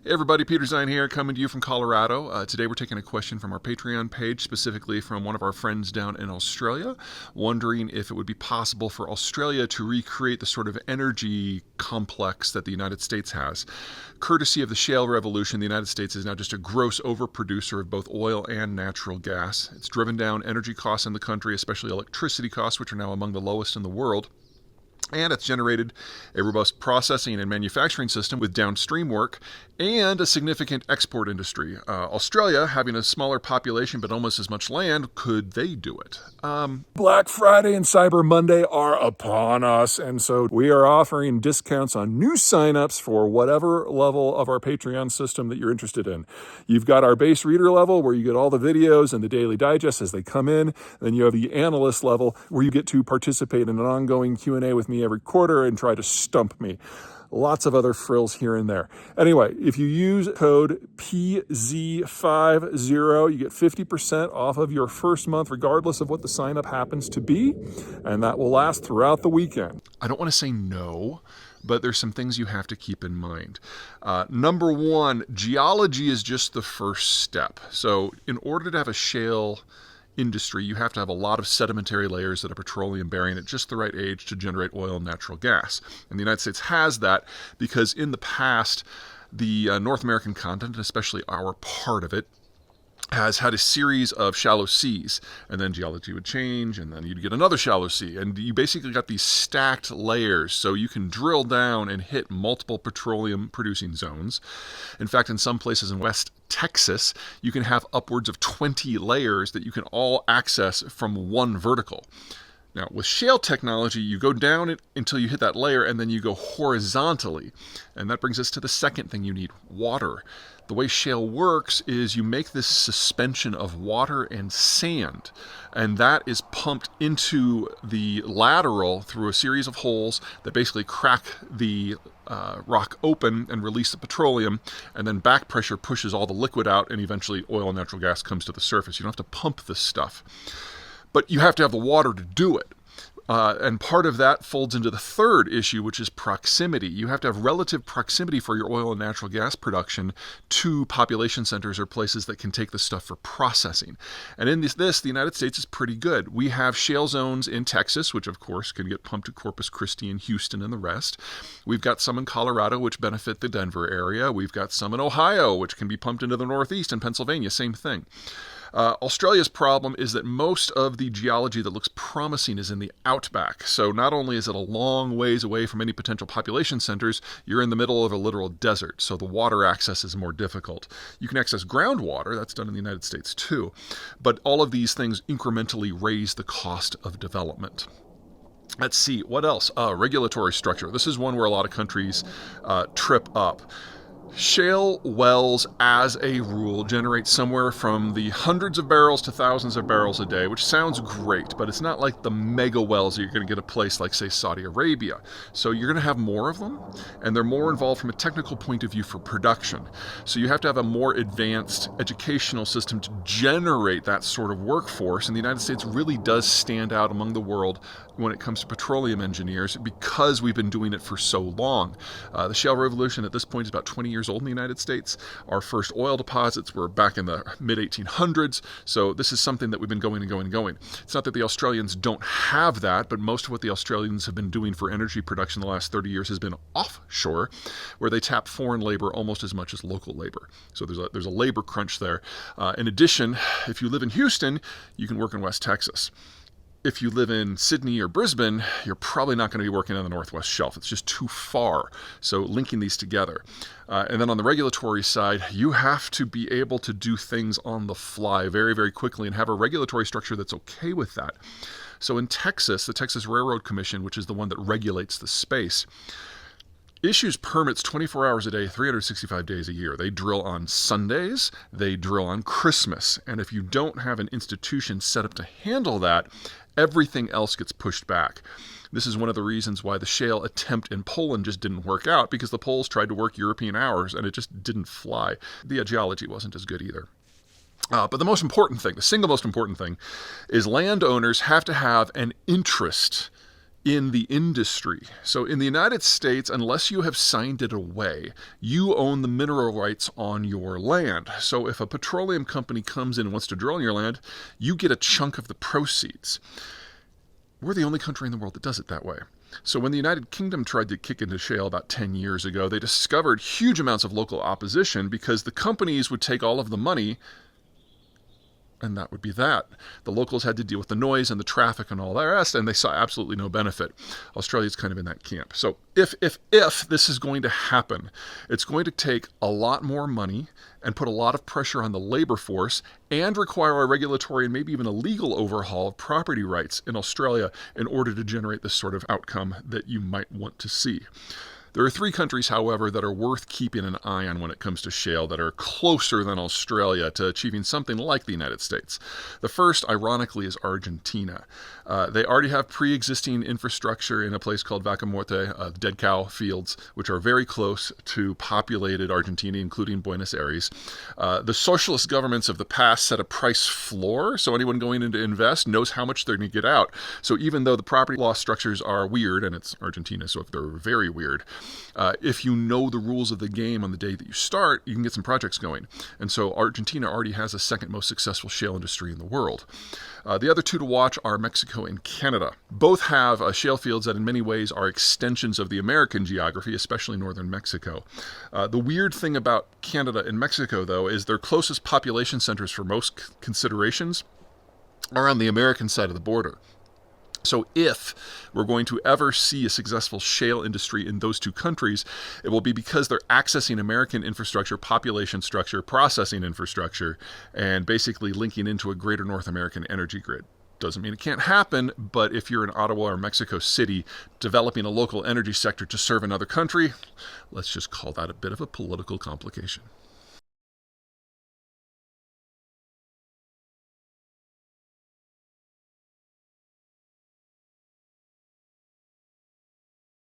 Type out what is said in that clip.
Hey everybody, Peter Zeihan here, coming to you from Colorado. Today we're taking a question from our Patreon page, specifically from one of our friends down in Australia, wondering if it would be possible for Australia to recreate the sort of energy complex that the United States has. Courtesy of the shale revolution, the United States is now just a gross overproducer of both oil and natural gas. It's driven down energy costs in the country, especially electricity costs, which are now among the lowest in the world. And it's generated a robust processing and manufacturing system with downstream work and a significant export industry. Australia, having a smaller population but almost as much land, could they do it? Black Friday and Cyber Monday are upon us, and so we are offering discounts on new signups for whatever level of our Patreon system that you're interested in. You've got our base reader level where you get all the videos and the daily digest as they come in. Then you have the analyst level where you get to participate in an ongoing Q&A with me every quarter and try to stump me. Lots of other frills here and there. Anyway, if you use code PZ50, you get 50% off of your first month, regardless of what the sign up happens to be, and that will last throughout the weekend. I don't want to say no, but there's some things you have to keep in mind. Number one, geology is just the first step. So in order to have a shale industry, you have to have a lot of sedimentary layers that are petroleum bearing at just the right age to generate oil and natural gas. And the United States has that because in the past, the North American continent, especially our part of it, has had a series of shallow seas, and then geology would change, and then you'd get another shallow sea, and you basically got these stacked layers, so you can drill down and hit multiple petroleum-producing zones. In fact, in some places in West Texas, you can have upwards of 20 layers that you can all access from one vertical. Now, with shale technology, you go down it until you hit that layer, and then you go horizontally. And that brings us to the second thing you need, water. The way shale works is you make this suspension of water and sand, and that is pumped into the lateral through a series of holes that basically crack the rock open and release the petroleum, and then back pressure pushes all the liquid out, and eventually oil and natural gas comes to the surface. You don't have to pump this stuff. But you have to have the water to do it. And part of that folds into the third issue, which is proximity. You have to have relative proximity for your oil and natural gas production to population centers or places that can take the stuff for processing. And in this, the United States is pretty good. We have shale zones in Texas, which of course can get pumped to Corpus Christi and Houston and the rest. We've got some in Colorado, which benefit the Denver area. We've got some in Ohio, which can be pumped into the Northeast, and Pennsylvania, same thing. Australia's problem is that most of the geology that looks promising is in the outback. So not only is it a long ways away from any potential population centers, you're in the middle of a literal desert, so the water access is more difficult. You can access groundwater, that's done in the United States too, but all of these things incrementally raise the cost of development. Let's see, what else? Regulatory structure. This is one where a lot of countries trip up. Shale wells, as a rule, generate somewhere from the hundreds of barrels to thousands of barrels a day, which sounds great, but it's not like the mega wells that you're going to get a place like, say, Saudi Arabia. So you're going to have more of them, and they're more involved from a technical point of view for production. So you have to have a more advanced educational system to generate that sort of workforce, and the United States really does stand out among the world when it comes to petroleum engineers because we've been doing it for so long. The shale revolution at this point is about 20 years old in the United States. Our first oil deposits were back in the mid-1800s, so this is something that we've been going and going and going. It's not that the Australians don't have that, but most of what the Australians have been doing for energy production the last 30 years has been offshore, where they tap foreign labor almost as much as local labor. So there's a labor crunch there. In addition, if you live in Houston, you can work in West Texas. If you live in Sydney or Brisbane, you're probably not going to be working on the Northwest Shelf. It's just too far. So linking these together. And then on the regulatory side, you have to be able to do things on the fly very, very quickly and have a regulatory structure that's okay with that. So in Texas, the Texas Railroad Commission, which is the one that regulates the space, issues permits 24 hours a day, 365 days a year. They drill on Sundays, they drill on Christmas, and if you don't have an institution set up to handle that, everything else gets pushed back. This is one of the reasons why the shale attempt in Poland just didn't work out, because the Poles tried to work European hours and it just didn't fly. The geology wasn't as good either. But the most important thing, the single most important thing, is landowners have to have an interest in the industry. So in the United States, unless you have signed it away, you own the mineral rights on your land. So if a petroleum company comes in and wants to drill on your land, you get a chunk of the proceeds. We're the only country in the world that does it that way. So when the United Kingdom tried to kick into shale about 10 years ago, they discovered huge amounts of local opposition because the companies would take all of the money, and that would be that. The locals had to deal with the noise and the traffic and all the rest, and they saw absolutely no benefit. Australia's kind of in that camp. So if this is going to happen, it's going to take a lot more money and put a lot of pressure on the labor force and require a regulatory and maybe even a legal overhaul of property rights in Australia in order to generate the sort of outcome that you might want to see. There are 3 countries, however, that are worth keeping an eye on when it comes to shale that are closer than Australia to achieving something like the United States. The first, ironically, is Argentina. They already have pre-existing infrastructure in a place called Vaca Muerta, dead cow fields, which are very close to populated Argentina, including Buenos Aires. The socialist governments of the past set a price floor, so anyone going in to invest knows how much they're going to get out. So even though the property law structures are weird, and it's Argentina, so if they're very weird, if you know the rules of the game on the day that you start, you can get some projects going. And so Argentina already has the second most successful shale industry in the world. The other 2 to watch are Mexico and Canada. Both have shale fields that in many ways are extensions of the American geography, especially northern Mexico. The weird thing about Canada and Mexico, though, is their closest population centers for most considerations are on the American side of the border. So if we're going to ever see a successful shale industry in those 2 countries, it will be because they're accessing American infrastructure, population structure, processing infrastructure, and basically linking into a greater North American energy grid. Doesn't mean it can't happen, but if you're in Ottawa or Mexico City developing a local energy sector to serve another country, let's just call that a bit of a political complication.